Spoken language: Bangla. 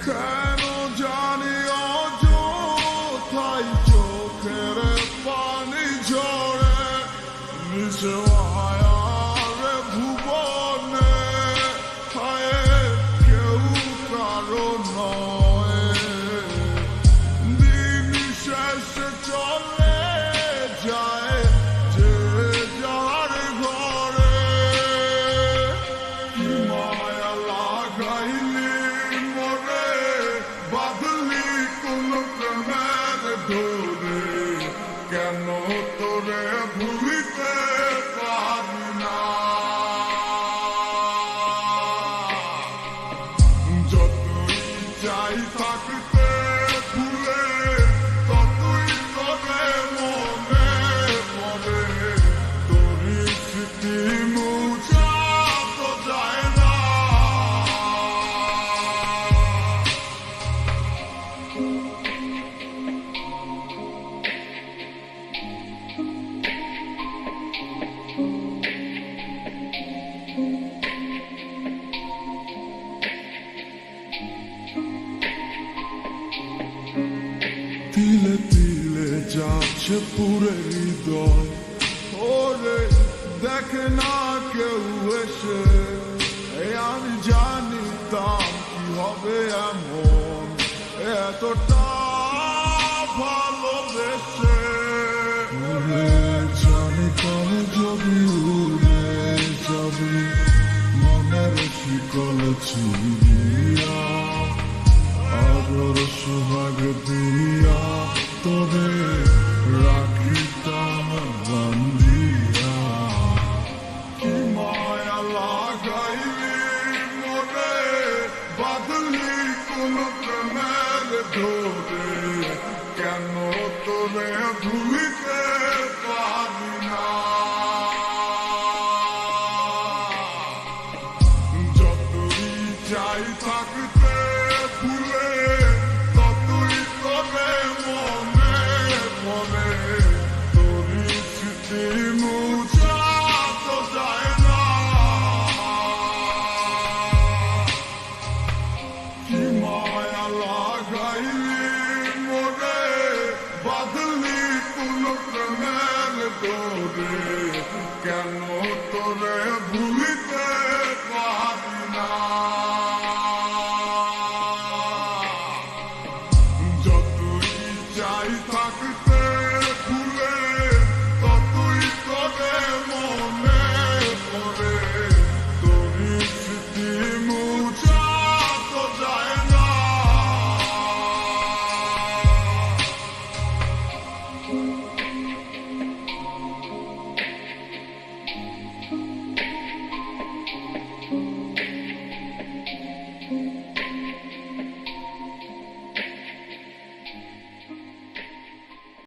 কেন জানি অযথাই চোখের পানি ঝরে নিচে হায়ারে ভুবনে হায় কেউ কারো নয় দিন শেষে চলে যায় যে যার ঘরে কি মায়া লাগাইলি মরে বাঁধলি কোন প্রেমের ধরে কেন তোরে ভুলিতে পারি না যতই চাই থাকতে ভুলে ততই তোরে মনে পড়ে তোরই স্মৃতি মুছা তো যায় না তিলে তিলে যাচ্ছে পুরে হৃদয় ওরে দেখে না কেউ এসে আমি জানিতাম কি হবে এমন এতটা ভালোবেসে জানিতাম যদি উড়ে যাবি মনের শিকল ছিড়িয়া আদর সোহাগ দিয়া তোরে রাখিতাম বান্ধিয়া কি মায়া লাগাইলি মনে বাঁধলি কোন প্রেমের ধরে কেন তোরে ভুলিতে পারি না যতই চাই থাকতে ভুলে ততই তোরে মনে পড়ে তোরই স্মৃতি মুছা তো যায় না কি মায়া লাগাইলি মনে বাঁধলি কোন প্রেমের ধরে কেন তোরে ভুলিতে পারি না যতই চাই থাকতে